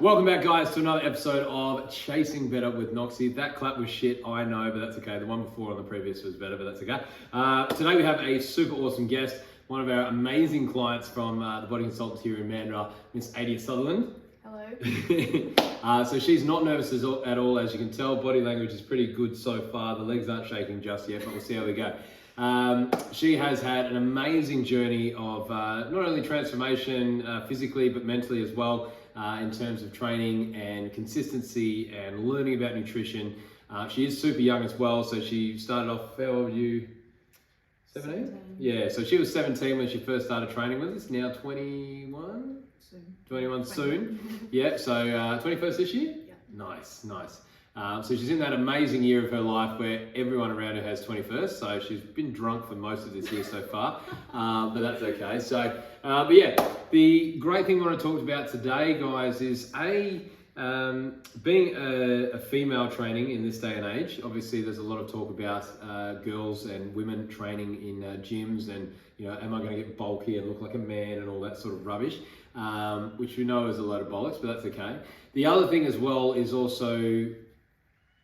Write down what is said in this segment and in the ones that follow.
Welcome back, guys, to another episode of Chasing Better with Knoxy. That clap was shit, I know, but that's okay. The one before on the previous was better, but that's okay. Today we have a super awesome guest, one of our amazing clients from the body consultants here in Mandurah, Miss Adia Sutherland. Hello. So she's not nervous at all, as you can tell. Body language is pretty good so far. The legs aren't shaking just yet, but we'll see how we go. She has had an amazing journey of not only transformation physically, but mentally as well, in terms of training and consistency and learning about nutrition. She is super young as well, so she started off, how old were you? 17? Yeah, so she was 17 when she first started training with us, now 21? Soon. 21 soon. Yeah, so 21st this year? Yeah. Nice. So she's in that amazing year of her life where everyone around her has 21st, so she's been drunk for most of this year so far, but that's okay. So, but yeah, the great thing we want to talk about today, guys, is being a female training in this day and age. Obviously, there's a lot of talk about girls and women training in gyms and, you know, am I going to get bulky and look like a man and all that sort of rubbish, which we know is a load of bollocks, but that's okay. The other thing as well is also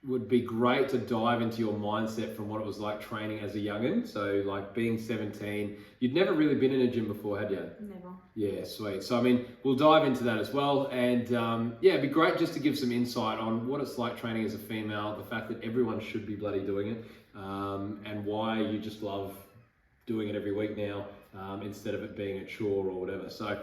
would be great to dive into your mindset from what it was like training as a young'un. So like being 17, you'd never really been in a gym before, had you? Never. Yeah, sweet. So I mean, we'll dive into that as well. And yeah, it'd be great just to give some insight on what it's like training as a female, the fact that everyone should be bloody doing it, and why you just love doing it every week now, instead of it being a chore or whatever. So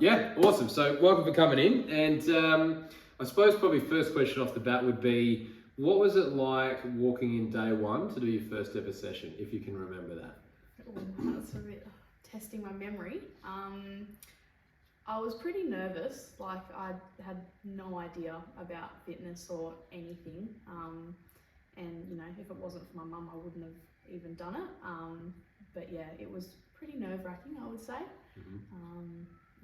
yeah, awesome. So welcome for coming in. And I suppose probably first question off the bat would be, what was it like walking in day one to do your first ever session, if you can remember that? Oh, that's a bit testing my memory. I was pretty nervous, like I had no idea about fitness or anything. And you know, if it wasn't for my mum, I wouldn't have even done it. But yeah, it was pretty nerve-wracking, I would say.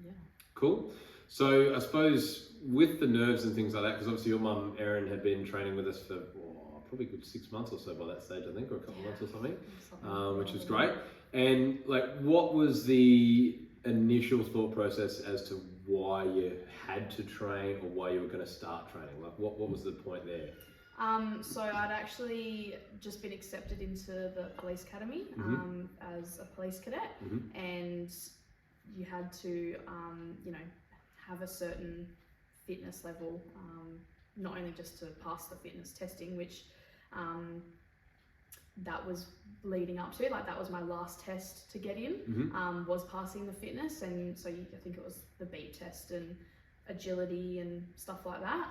Yeah. Cool. So I suppose with the nerves and things like that, because obviously your mum, Erin, had been training with us for probably a good 6 months or so by that stage, I think, or a couple of months or something, which was great. And like, what was the initial thought process as to why you had to train or why you were going to start training? Like, what was the point there? So I'd actually just been accepted into the police academy as a police cadet, and you had to, you know, have a certain fitness level, not only just to pass the fitness testing, which that was leading up to, like that was my last test to get in, was passing the fitness. And so I think it was the beat test and agility and stuff like that.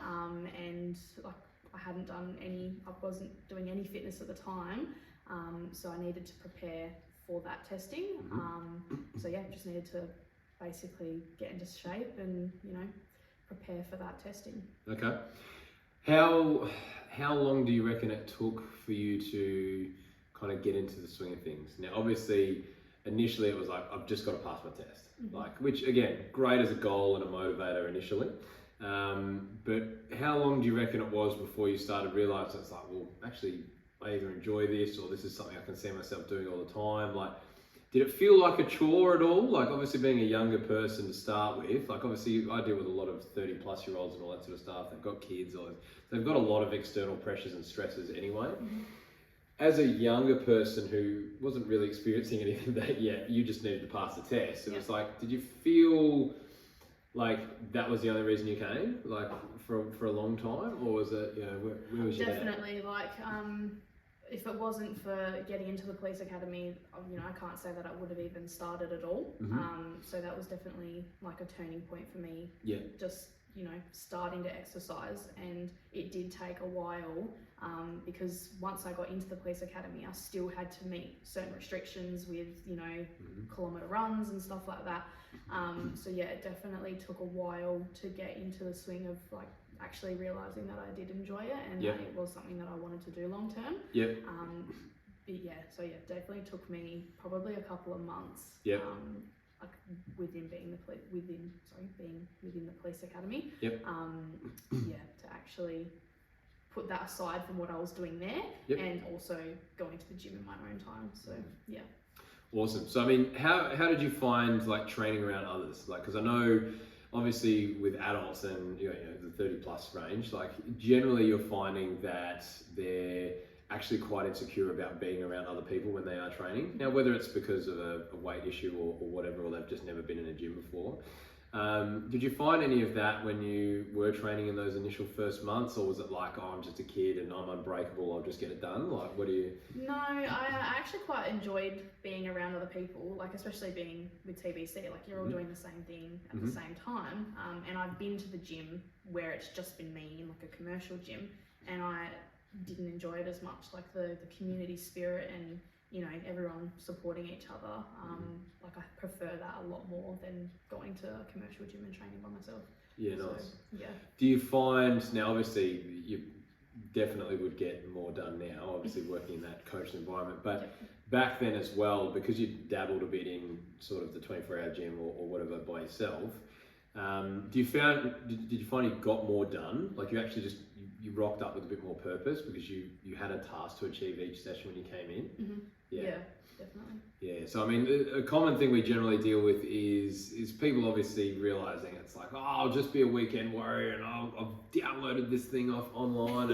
And like I wasn't doing any fitness at the time, so I needed to prepare for that testing. So yeah, just needed to basically get into shape and, you know, prepare for that testing. Okay. How long do you reckon it took for you to kind of get into the swing of things? Now, obviously, initially it was like, I've just got to pass my test, like, which again, great as a goal and a motivator initially. But how long do you reckon it was before you started realizing it's like, well, actually, I either enjoy this or this is something I can see myself doing all the time? Like, did it feel like a chore at all? Like, obviously being a younger person to start with, like obviously I deal with a lot of 30+ year olds and all that sort of stuff. They've got kids, or they've got a lot of external pressures and stresses anyway. As a younger person who wasn't really experiencing anything of that yet, you just needed to pass the test. It was like, did you feel like that was the only reason you came, like for a long time, or was it, you know, where was your head at? Definitely, like if it wasn't for getting into the police academy, you know, I can't say that I would have even started at all. So that was definitely like a turning point for me. Yeah. Just, you know, starting to exercise, and it did take a while, because once I got into the police academy, I still had to meet certain restrictions with, you know, kilometre runs and stuff like that. So yeah, it definitely took a while to get into the swing of like actually realising that I did enjoy it and that it was something that I wanted to do long term. But yeah, so yeah, definitely took me probably a couple of months. Like within being within the police academy. Yeah, to actually put that aside from what I was doing there, and also going to the gym in my own time. So yeah. Awesome. So I mean, how did you find like training around others? Like, because I know obviously with adults and the 30 plus range, like generally you're finding that they're actually quite insecure about being around other people when they are training. Now, whether it's because of a weight issue or whatever, or they've just never been in a gym before. Did you find any of that when you were training in those initial first months, or was it like, oh, I'm just a kid and I'm unbreakable, I'll just get it done? Like, what do you... No, I actually quite enjoyed being around other people, like especially being with TBC, like you're all doing the same thing at the same time. And I've been to the gym where it's just been me in like a commercial gym, and I didn't enjoy it as much, like the community spirit and everyone supporting each other. Like I prefer that a lot more than going to a commercial gym and training by myself. Yeah, nice. So, yeah. Do you find, now obviously you definitely would get more done now, obviously working in that coached environment, but back then as well, because you dabbled a bit in sort of the 24-hour gym or whatever by yourself, did you find you got more done? Like you actually just, you rocked up with a bit more purpose because you had a task to achieve each session when you came in? Yeah, definitely. Yeah, so I mean, a common thing we generally deal with is people obviously realizing it's like, oh, I'll just be a weekend warrior and I've downloaded this thing off online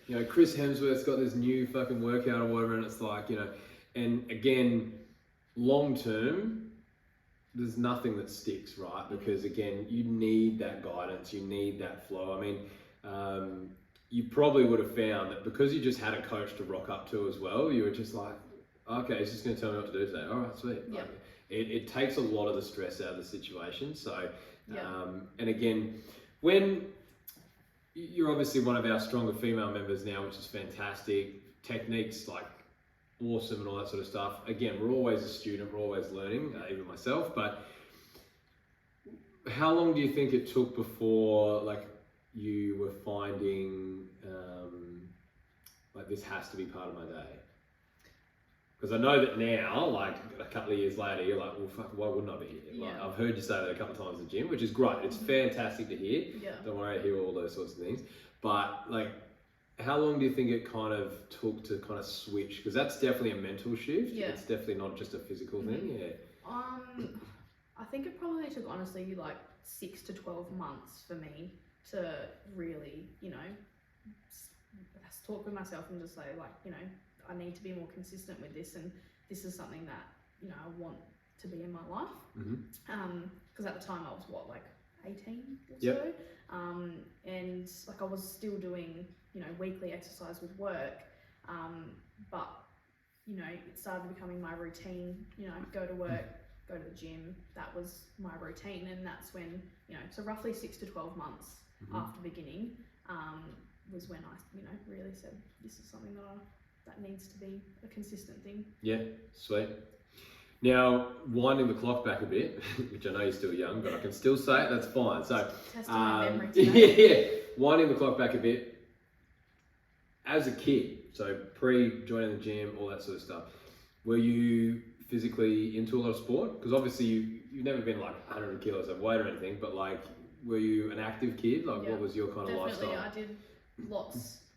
and Chris Hemsworth's got this new fucking workout or whatever, and it's like, and again, long term, there's nothing that sticks, right? Because again, you need that guidance, you need that flow. I mean, you probably would have found that because you just had a coach to rock up to as well, you were just like, okay, he's just going to tell me what to do today. All right, sweet. Yeah. Like, it takes a lot of the stress out of the situation. So, and again, when you're obviously one of our stronger female members now, which is fantastic, techniques like awesome and all that sort of stuff. Again, we're always a student, we're always learning, even myself. But how long do you think it took before, like, you were finding like this has to be part of my day? Because I know that now, like a couple of years later, you're like, well, fuck, why wouldn't I be here? Like, I've heard you say that a couple of times in the gym, which is great. It's fantastic to hear. Yeah. Don't worry, I hear all those sorts of things. But like, how long do you think it kind of took to kind of switch? Because that's definitely a mental shift. Yeah. It's definitely not just a physical thing. Yeah. I think it probably took honestly like 6 to 12 months for me to really, talk with myself and just say like, I need to be more consistent with this, and this is something that I want to be in my life. Because at the time I was like 18 or so, and like I was still doing weekly exercise with work, but it started becoming my routine. Go to work, go to the gym. That was my routine, and that's when so roughly 6 to 12 months after beginning was when I really said this is something that needs to be a consistent thing. Yeah, sweet. Now, winding the clock back a bit, which I know you're still young, but I can still say it, that's fine. So, testing my memory today. Yeah, winding the clock back a bit, as a kid, so pre-joining the gym, all that sort of stuff, were you physically into a lot of sport? Because obviously you've never been like 100 kilos of weight or anything, but like, were you an active kid? Like, what was your kind of lifestyle? Definitely,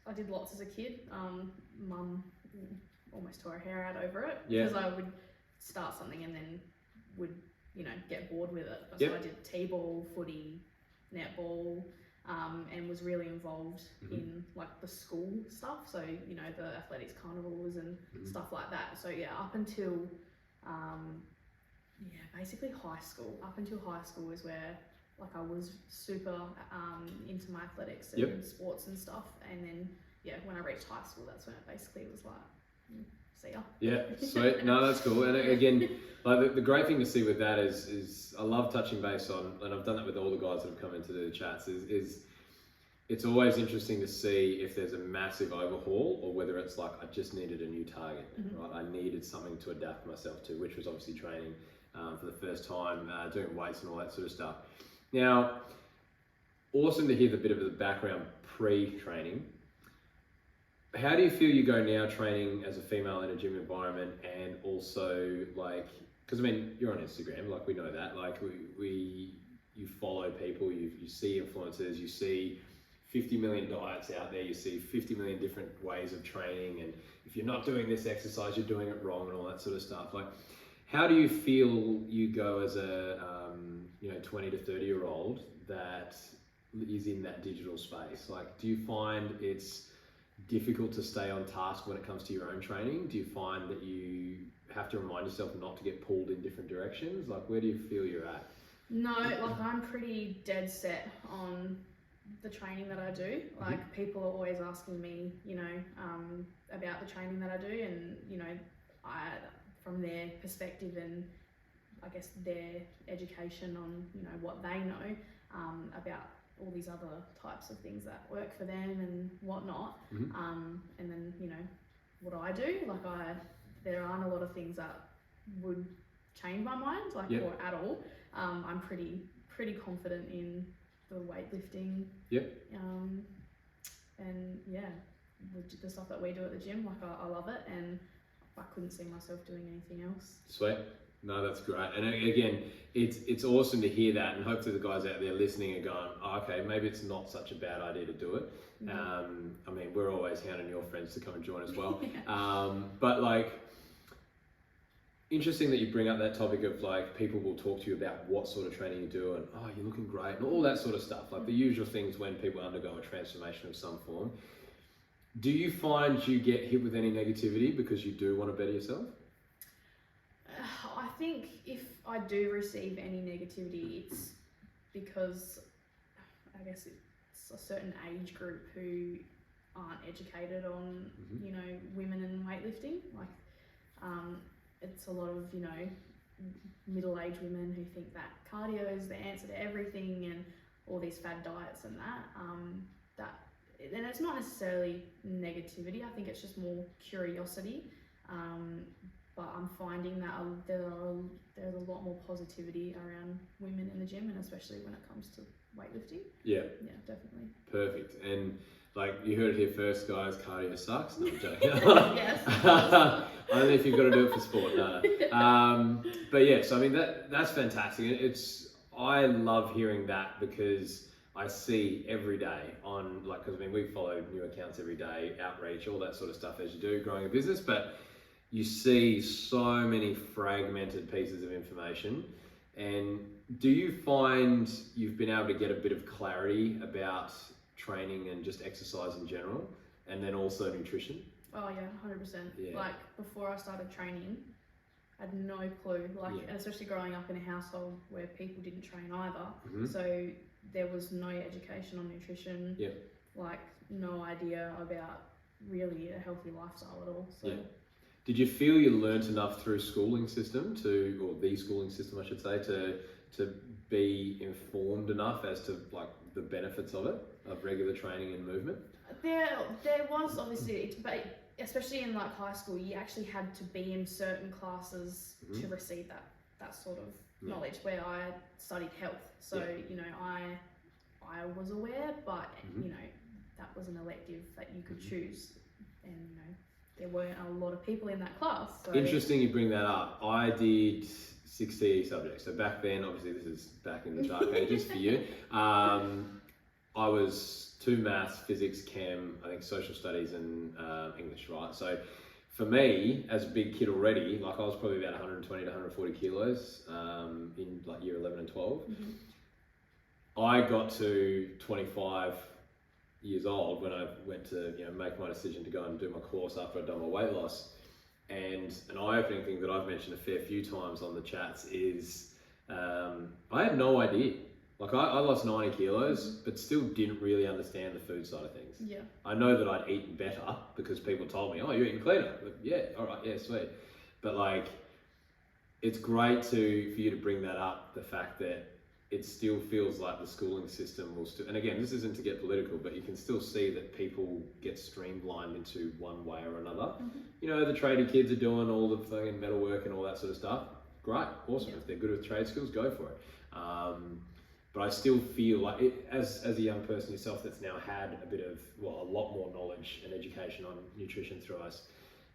I did lots as a kid. Mum almost tore her hair out over it because I would start something and then would get bored with it. So I did t-ball, footy, netball, and was really involved in like the school stuff. So the athletics carnivals and stuff like that. So up until basically high school. Up until high school is where like I was super into my athletics and sports and stuff, and then when I reached high school, that's when it basically was like, see ya. Yeah, sweet. No, that's cool. And again, like the great thing to see with that is I love touching base on, and I've done that with all the guys that have come into the chats, is it's always interesting to see if there's a massive overhaul or whether it's like I just needed a new target, right? I needed something to adapt myself to, which was obviously training for the first time, doing weights and all that sort of stuff. Now, awesome to hear the bit of the background pre-training. How do you feel you go now training as a female in a gym environment, and also like, because I mean, you're on Instagram, like we know that, like you follow people, you see influencers, you see 50 million diets out there, you see 50 million different ways of training, and if you're not doing this exercise, you're doing it wrong and all that sort of stuff. Like, how do you feel you go as a 20 to 30 year old is in that digital space? Like, do you find it's difficult to stay on task when it comes to your own training? Do you find that you have to remind yourself not to get pulled in different directions? Like, where do you feel you're at? No, like I'm pretty dead set on the training that I do. Like people are always asking me, you know, about the training that I do, and you know, from their perspective and I guess their education on, you know, what they know about all these other types of things that work for them and whatnot. And then, you know, what I do, like there aren't a lot of things that would change my mind, like or at all. I'm pretty confident in the weightlifting. And yeah, the stuff that we do at the gym, like I love it, and I couldn't see myself doing anything else. Sweet. No, that's great. And again, it's awesome to hear that, and hopefully the guys out there listening are going, oh, okay, maybe it's not such a bad idea to do it. I mean, we're always hounding your friends to come and join as well. But like, interesting that you bring up that topic of like, people will talk to you about what sort of training you do and, oh, you're looking great, and all that sort of stuff. Like the usual things when people undergo a transformation of some form. Do you find you get hit with any negativity because you do want to better yourself? I think if I do receive any negativity, it's because I guess it's a certain age group who aren't educated on, you know, women and weightlifting. Like, it's a lot of, you know, middle-aged women who think that cardio is the answer to everything and all these fad diets and that. And it's not necessarily negativity. I think it's just more curiosity. But I'm finding that there's a lot more positivity around women in the gym, and especially when it comes to weightlifting. Yeah, definitely. Perfect. And like, you heard it here first, guys, cardio sucks. No, I'm joking. Yes. I don't know if you've got to do it for sport, no. But yeah, so I mean, that's fantastic. I love hearing that because I see every day on, like, because I mean, we follow new accounts every day, outreach, all that sort of stuff as you do growing a business, but you see so many fragmented pieces of information. And do you find you've been able to get a bit of clarity about training and just exercise in general, and then also nutrition? Oh yeah, 100%. Yeah. Like before I started training, I had no clue. Like especially growing up in a household where people didn't train either, so there was no education on nutrition. Like no idea about really a healthy lifestyle at all. So. Did you feel you learnt enough through schooling system or the schooling system, I should say, to be informed enough as to like the benefits of it, of regular training and movement? There was obviously, but especially in like high school, you actually had to be in certain classes to receive that sort of knowledge. Where I studied health, so you know I was aware, but you know that was an elective that you could choose, and you know. There weren't a lot of people in that class. So. Interesting you bring that up. I did 6 CE subjects. So back then, obviously this is back in the dark ages for you. I was 2 maths, physics, chem, I think social studies and English, right? So for me, as a big kid already, like I was probably about 120 to 140 kilos in like year 11 and 12. I got to 25 years old when I went to make my decision to go and do my course after I'd done my weight loss. And an eye-opening thing that I've mentioned a fair few times on the chats is I had no idea. Like I lost 90 kilos, but still didn't really understand the food side of things. I know that I'd eaten better because people told me, oh, you're eating cleaner. But yeah, all right, yeah, sweet. But like, it's great for you to bring that up, the fact that it still feels like the schooling system will still, and again, this isn't to get political, but you can still see that people get streamlined into one way or another. You know, the tradie kids are doing all the fucking metalwork and all that sort of stuff. Great, awesome. If they're good with trade skills, go for it. But I still feel like, as a young person yourself that's now had a lot more knowledge and education on nutrition through us,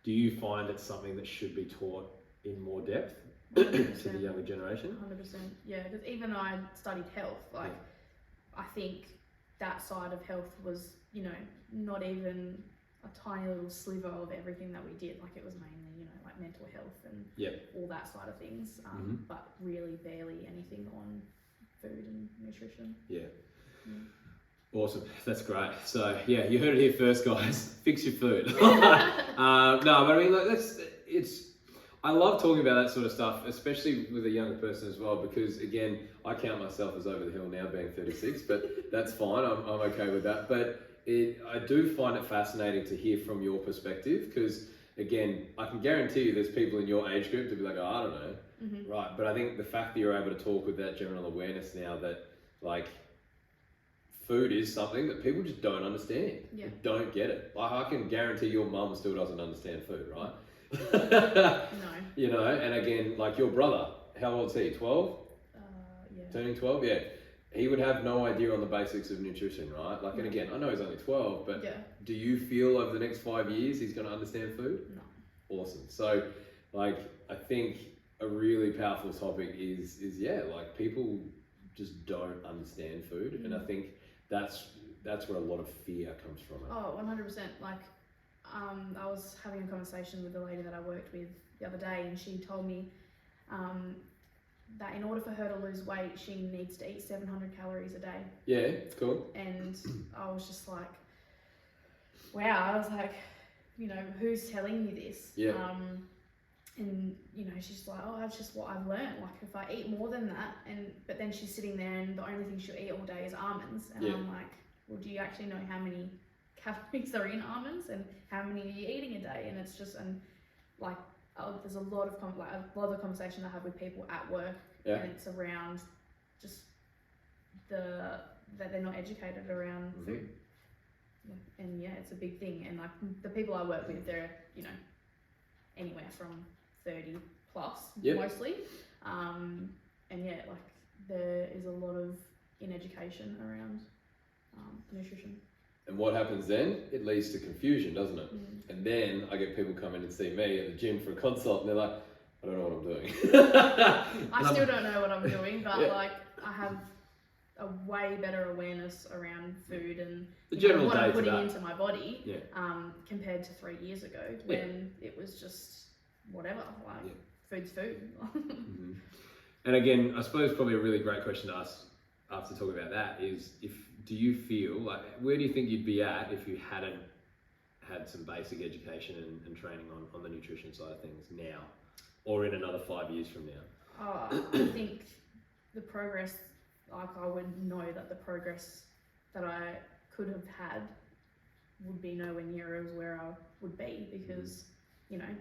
do you find it's something that should be taught in more depth? 100%. To the younger generation? 100%, yeah, because even though I studied health, like, I think that side of health was, you know, not even a tiny little sliver of everything that we did. Like, it was mainly, you know, like mental health and all that side of things, but really barely anything on food and nutrition. Awesome, that's great. So yeah, you heard it here first, guys. Fix your food. No, but I mean, like I love talking about that sort of stuff, especially with a younger person as well, because again, I count myself as over the hill now, being 36, but that's fine. I'm okay with that. But I do find it fascinating to hear from your perspective, because again, I can guarantee you there's people in your age group to be like, oh, I don't know, right? But I think the fact that you're able to talk with that general awareness now that like food is something that people just don't understand. Yeah. Don't get it. Like I can guarantee your mum still doesn't understand food, right? No. You know, and again, like your brother, how old is he? 12? Yeah. Turning 12? Yeah. He would have no idea on the basics of nutrition, right? Like, and again, I know he's only 12, but do you feel over the next 5 years he's going to understand food? No. Awesome. So, like, I think a really powerful topic is like people just don't understand food, and I think that's where a lot of fear comes from. Oh, 100%. Like, I was having a conversation with the lady that I worked with the other day, and she told me that in order for her to lose weight, she needs to eat 700 calories a day. Yeah, it's cool. And I was just like, wow. I was like, you know, who's telling you this? Yeah. And you know, she's like, oh, that's just what I've learned. Like, if I eat more than that, but then she's sitting there, and the only thing she'll eat all day is almonds, and I'm like, well, do you actually know how many calories are in almonds and how many are you eating a day? And it's just, and like, there's a lot of the conversation I have with people at work, and it's around just that they're not educated around food. And yeah, it's a big thing. And like the people I work with, they're, you know, anywhere from 30 plus mostly. And yeah, like there is a lot of ineducation around nutrition. And what happens then? It leads to confusion, doesn't it? And then I get people come in and see me at the gym for a consult, and they're like, I don't know what I'm doing. I still don't know what I'm doing, but like I have a way better awareness around food and the general what I'm putting that. into my body compared to 3 years ago when it was just whatever, like food's food. And again, I suppose probably a really great question to ask after talking about that is, do you feel like, where do you think you'd be at if you hadn't had some basic education and training on the nutrition side of things now, or in another 5 years from now? I think the progress, like I would know that the progress that I could have had would be nowhere near as where I would be, because, you know,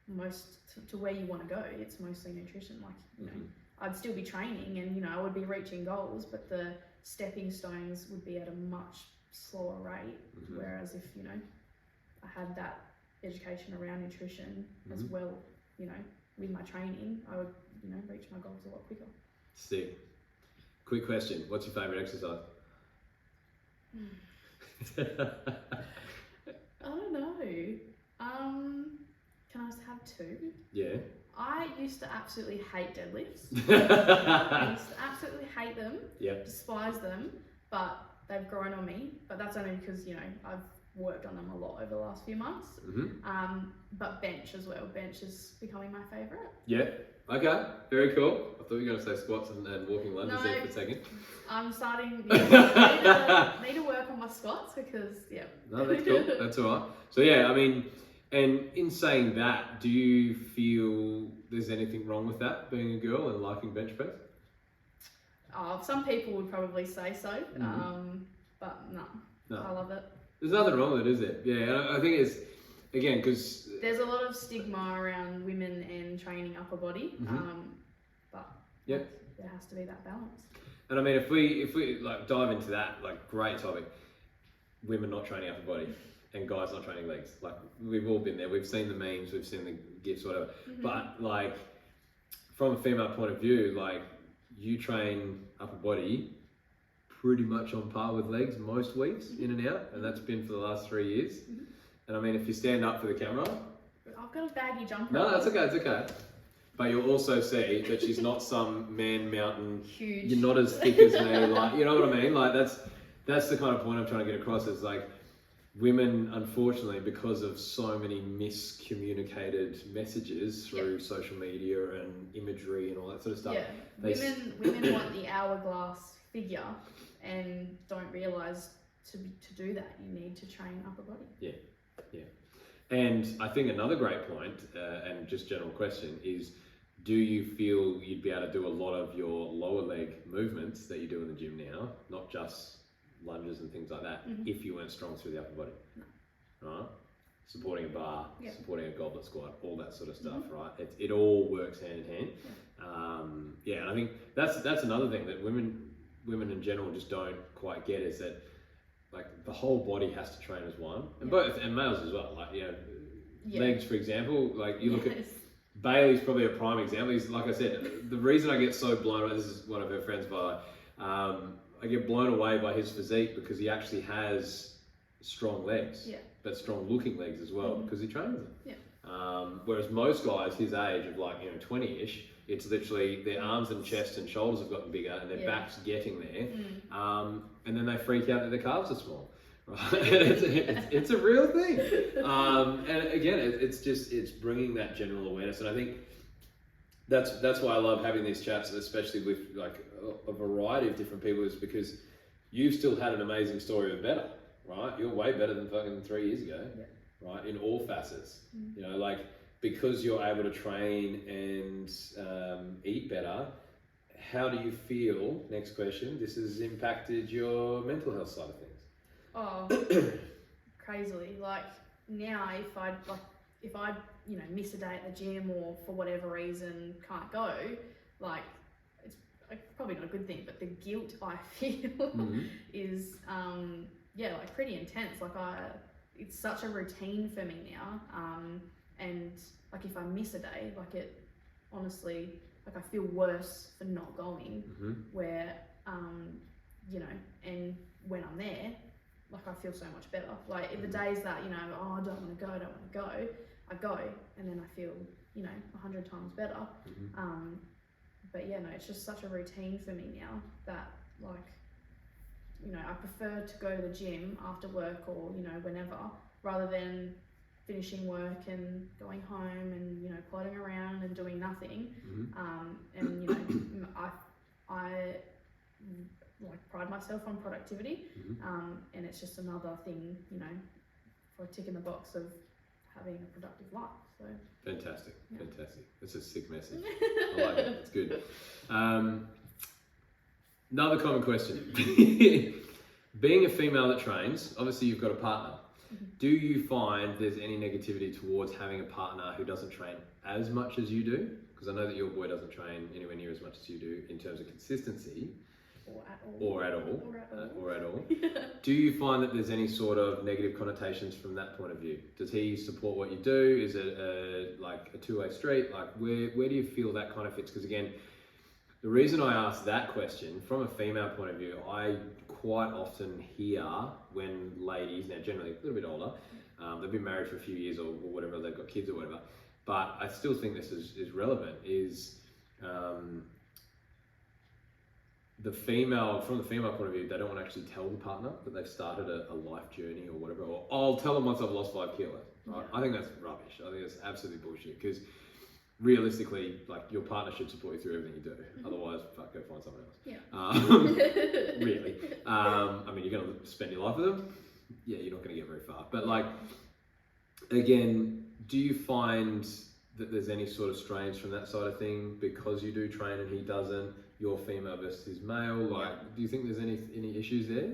most to where you want to go, it's mostly nutrition. Like, you know, I'd still be training and, you know, I would be reaching goals, but the stepping stones would be at a much slower rate. Whereas if, you know, I had that education around nutrition as well, you know, with my training, I would, you know, reach my goals a lot quicker. Sick. Quick question. What's your favourite exercise? I don't know. Can I just have two? Yeah. I used to absolutely hate deadlifts. I used to absolutely hate them. Despise them, but they've grown on me. But that's only because, you know, I've worked on them a lot over the last few months. But bench as well. Bench is becoming my favourite. Yeah. Okay. Very cool. I thought you were going to say squats and walking lunges there for a second. I'm starting. Need to work on my squats because No, that's cool. That's all right. So yeah, I mean, and in saying that, do you feel there's anything wrong with that, being a girl and liking bench press? Some people would probably say so, but no, I love it. There's nothing wrong with it, is there? Yeah, I think it's, again, because there's a lot of stigma around women and training upper body, but there has to be that balance. And I mean, if we like dive into that, like, great topic, women not training upper body and guys not training legs. Like, we've all been there. We've seen the memes, we've seen the gifs, whatever. But like, from a female point of view, like, you train upper body pretty much on par with legs most weeks, in and out, and that's been for the last 3 years. And I mean, if you stand up for the camera, I've got a baggy jumper. No, that's okay, it's okay. But you'll also see that she's not some man mountain. Huge. You're not as thick as me, like, you know what I mean? Like, that's the kind of point I'm trying to get across. Is like, women, unfortunately, because of so many miscommunicated messages through social media and imagery and all that sort of stuff. Women want the hourglass figure, and don't realise to do that you need to train upper body. Yeah. And I think another great point, and just general question, is do you feel you'd be able to do a lot of your lower leg movements that you do in the gym now, not just lunges and things like that, if you weren't strong through the upper body? No. Right? Supporting a bar, Yep. supporting a goblet squat, all that sort of stuff, right? It all works hand in hand. And I think that's another thing that women in general just don't quite get, is that like the whole body has to train as one, and both, and males as well. Like, legs, for example, like you look at Bailey's probably a prime example. He's, like I said, the reason I get so blown away, this is one of her friends, by I get blown away by his physique because he actually has strong legs, but strong looking legs as well, because he trains them. Whereas most guys his age, of like 20-ish, it's literally their arms and chest and shoulders have gotten bigger and their back's getting there, and then they freak out that their calves are small. Right? it's a real thing, and again, it's bringing that general awareness, and I think that's why I love having these chats, especially with like a variety of different people, is because you've still had an amazing story of better, right? You're way better than fucking 3 years ago, right? In all facets, like, because you're able to train and eat better. How do you feel? Next question. This has impacted your mental health side of things. Oh, crazily. Like now, if I miss a day at the gym or for whatever reason can't go, like it's probably not a good thing, but the guilt I feel is like pretty intense. Like it's such a routine for me now, and like if I miss a day, like it honestly, like I feel worse for not going, where and when I'm there, like I feel so much better. Like if the days that I don't want to go, I go, and then I feel 100 times better. But it's just such a routine for me now that I prefer to go to the gym after work or whenever, rather than finishing work and going home and plodding around and doing nothing. And I like pride myself on productivity, and it's just another thing for ticking the box of having a productive life. So fantastic. That's a sick message. I like it. It's good. Another common question. Being a female that trains, obviously you've got a partner. Do you find there's any negativity towards having a partner who doesn't train as much as you do? Because I know that your boy doesn't train anywhere near as much as you do in terms of consistency. Or at all. Do you find that there's any sort of negative connotations from that point of view? Does he support what you do? Is it like a two-way street? Like where do you feel that kind of fits? Because again, the reason I ask that question from a female point of view, I quite often hear when ladies, now generally a little bit older, they've been married for a few years or whatever, they've got kids or whatever, but I still think this is relevant, is from the female point of view, they don't want to actually tell the partner that they've started a life journey or whatever, or I'll tell them once I've lost 5 kilos, right? I think that's rubbish. I think that's absolutely bullshit, because realistically, like, your partner should support you through everything you do. Otherwise, fuck, go find someone else. Really. I mean, you're going to spend your life with them. Yeah, you're not going to get very far. But like, again, do you find that there's any sort of strains from that side of thing because you do train and he doesn't? You're female versus male. Like, do you think there's any issues there?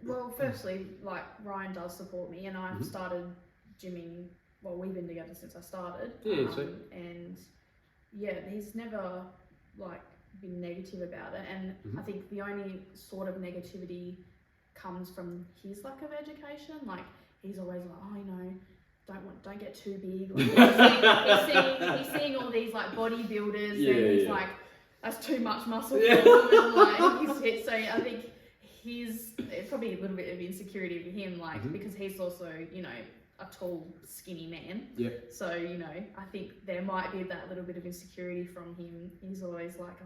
Well, firstly, like, Ryan does support me, and I've started gymming. Well, we've been together since I started. Yeah, sweet. And he's never like been negative about it. And I think the only sort of negativity comes from his lack of education. Like, he's always like, don't get too big. Like, he's seeing all these like bodybuilders, and he's like, that's too much muscle for him. And, like, so I think it's probably a little bit of insecurity for him, like, because he's also a tall, skinny man. So, I think there might be that little bit of insecurity from him. He's always like,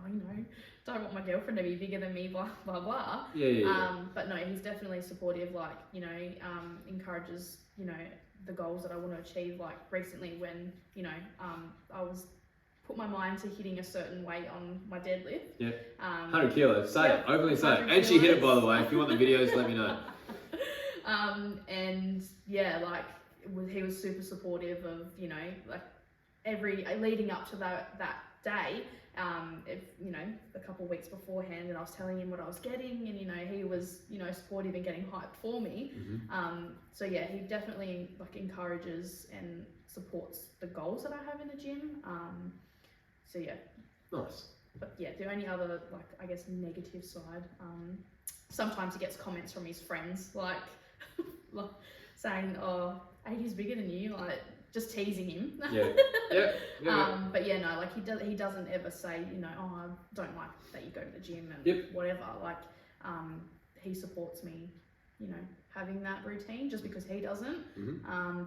don't want my girlfriend to be bigger than me, blah, blah, blah. But no, he's definitely supportive, like, encourages, the goals that I want to achieve. Like, recently when, I was put my mind to hitting a certain weight on my deadlift. Yeah. 100 kilos. Say it. Openly say it. And she hit it, by the way. If you want the videos, let me know. And yeah, like he was super supportive of, you know, like leading up to that day. If, you know, a couple of weeks beforehand, and I was telling him what I was getting, and, you know, he was, you know, supportive and getting hyped for me. So yeah, he definitely like encourages and supports the goals that I have in the gym. So yeah. Nice. But yeah, the only other, like, I guess, negative side, sometimes he gets comments from his friends, like, like saying, oh, Adia's bigger than you, like, just teasing him. Yeah. But yeah, no, like, he doesn't ever say, you know, oh, I don't like that you go to the gym and whatever. Like, he supports me, you know, having that routine. Just because he doesn't,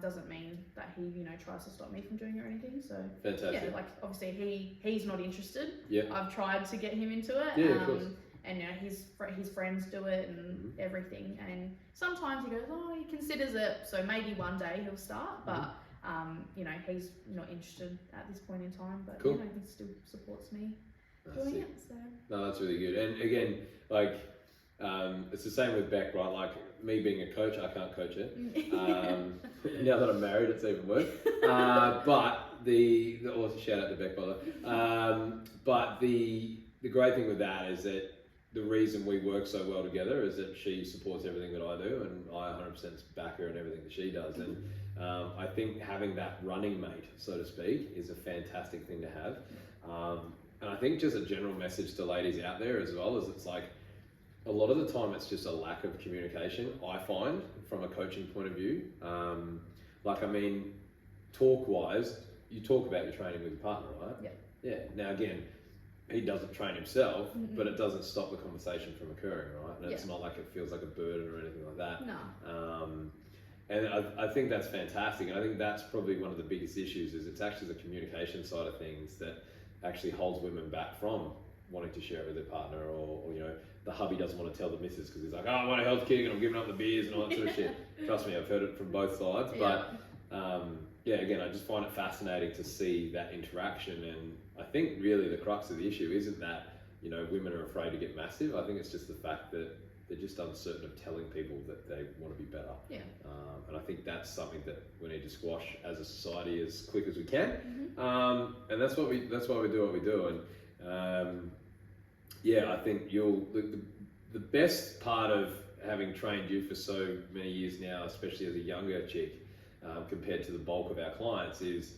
doesn't mean that he, you know, tries to stop me from doing it or anything. So fantastic. Yeah, like, obviously he's not interested. Yeah. I've tried to get him into it. Yeah, of course. And you know, his friends do it and everything. And sometimes he goes, oh, he considers it. So maybe one day he'll start, but you know, he's not interested at this point in time. But you know, he still supports me doing it. So no, that's really good. And again, like, it's the same with Beck, right? Like, me being a coach, I can't coach it. Now that I'm married, it's even worse. But also shout out to Beck, by the way. But the great thing with that is that the reason we work so well together is that she supports everything that I do, and I 100% back her in everything that she does. And I think having that running mate, so to speak, is a fantastic thing to have. And I think just a general message to ladies out there as well is it's like, a lot of the time it's just a lack of communication, I find, from a coaching point of view. Like, I mean, talk-wise, you talk about your training with your partner, right? Yeah. Now, again, he doesn't train himself, but it doesn't stop the conversation from occurring, right? And it's not like it feels like a burden or anything like that. No. And I think that's fantastic. And I think that's probably one of the biggest issues is it's actually the communication side of things that actually holds women back from wanting to share it with their partner, or you know, the hubby doesn't want to tell the missus because he's like, oh, I want a health kick and I'm giving up the beers and all that sort of shit. Trust me, I've heard it from both sides. But yeah, again, I just find it fascinating to see that interaction. And I think really the crux of the issue isn't that, you know, women are afraid to get massive. I think it's just the fact that they're just uncertain of telling people that they want to be better. And I think that's something that we need to squash as a society as quick as we can. And that's why we do what we do. And yeah, I think the best part of having trained you for so many years now, especially as a younger chick, compared to the bulk of our clients, is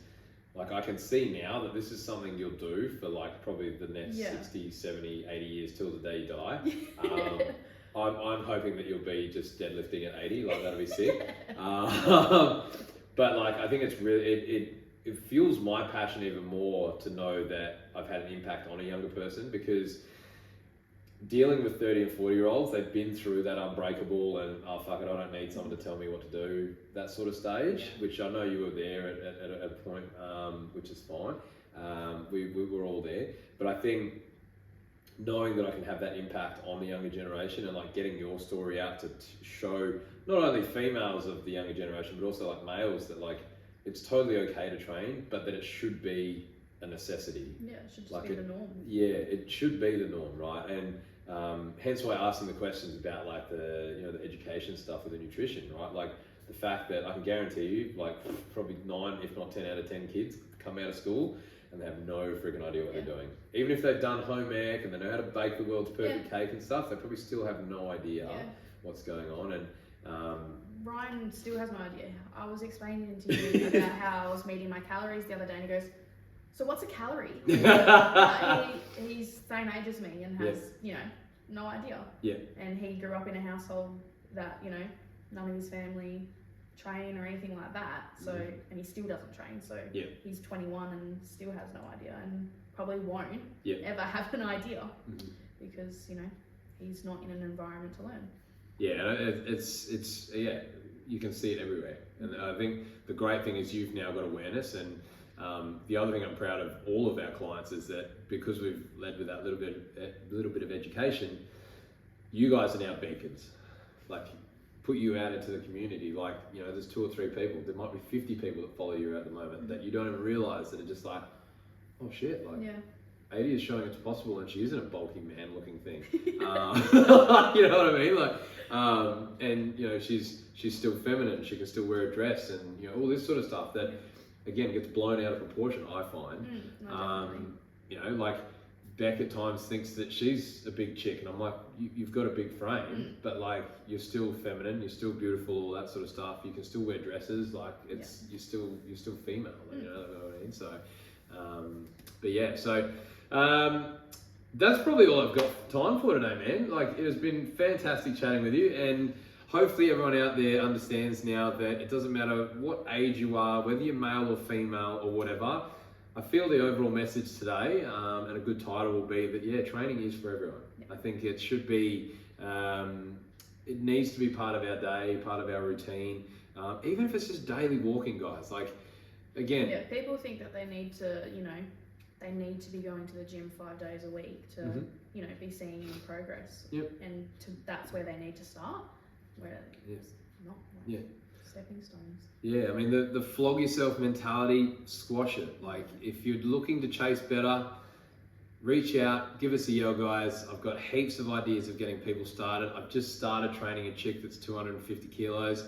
like, I can see now that this is something you'll do for like probably the next 60, 70, 80 years till the day you die. I'm hoping that you'll be just deadlifting at 80, like that'll be sick. But like, I think it's really, it fuels my passion even more to know that I've had an impact on a younger person, because dealing with 30 and 40-year-olds, they've been through that unbreakable and, oh fuck it, I don't need someone to tell me what to do, that sort of stage, which I know you were there at a point, which is fine. We were all there. But I think knowing that I can have that impact on the younger generation and like getting your story out to show not only females of the younger generation, but also like males, that like it's totally okay to train, but that it should be a necessity. Yeah, it should just be the norm. Yeah, it should be the norm, right? And hence why I asked them the questions about like the education stuff with the nutrition, right? Like the fact that I can guarantee you, like probably 9, if not 10 out of 10 kids come out of school and they have no freaking idea what they're doing. Even if they've done home ec and they know how to bake the world's perfect cake and stuff, they probably still have no idea what's going on. And Ryan still has no idea. I was explaining to you about how I was meeting my calories the other day, and he goes, so what's a calorie? He's same age as me and has, you know, no idea. And he grew up in a household that, you know, none of his family train or anything like that. So, and he still doesn't train. So he's 21 and still has no idea, and probably won't ever have an idea because, you know, he's not in an environment to learn. Yeah, it's you can see it everywhere. And I think the great thing is you've now got awareness. And the other thing I'm proud of all of our clients is that because we've led with that little bit of education, you guys are now beacons. Like, put you out into the community. Like, you know, there's 2 or 3 people. There might be 50 people that follow you at the moment that you don't even realize, that are just like, oh shit, like Yeah. Adia is showing it's possible, and she isn't a bulky man-looking thing. You know what I mean? Like, and you know, she's still feminine. She can still wear a dress, and you know, all this sort of stuff that, again, gets blown out of proportion. I find. No, you know, like Beck at times thinks that she's a big chick, and I'm like, you've got a big frame, but like you're still feminine, you're still beautiful, all that sort of stuff. You can still wear dresses, like it's you're still female. You know what I mean? So, but yeah, so. That's probably all I've got time for today, man. Like, it has been fantastic chatting with you, and hopefully everyone out there understands now that it doesn't matter what age you are, whether you're male or female or whatever. I feel the overall message today, and a good title will be that, yeah, training is for everyone. I think it should be, it needs to be part of our day, part of our routine, even if it's just daily walking, guys. Like, again... Yeah, people think that they need to, you know, they need to be going to the gym 5 days a week to, you know, be seeing any progress. And that's where they need to start. Where it's not like stepping stones. Yeah, I mean, the flog yourself mentality, squash it. Like, if you're looking to chase better, reach out, give us a yell, guys. I've got heaps of ideas of getting people started. I've just started training a chick that's 250 kilos,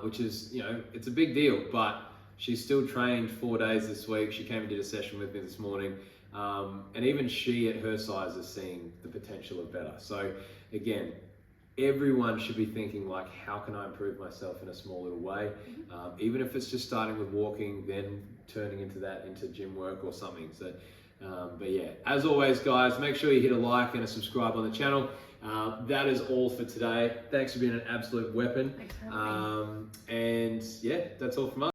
which is, you know, it's a big deal, but she's still trained 4 days this week. She came and did a session with me this morning. And even she at her size is seeing the potential of better. So again, everyone should be thinking like, how can I improve myself in a small little way? Even if it's just starting with walking, then turning into gym work or something. So, but yeah, as always, guys, make sure you hit a like and a subscribe on the channel. That is all for today. Thanks for being an absolute weapon. Thanks for having me. And yeah, that's all from us.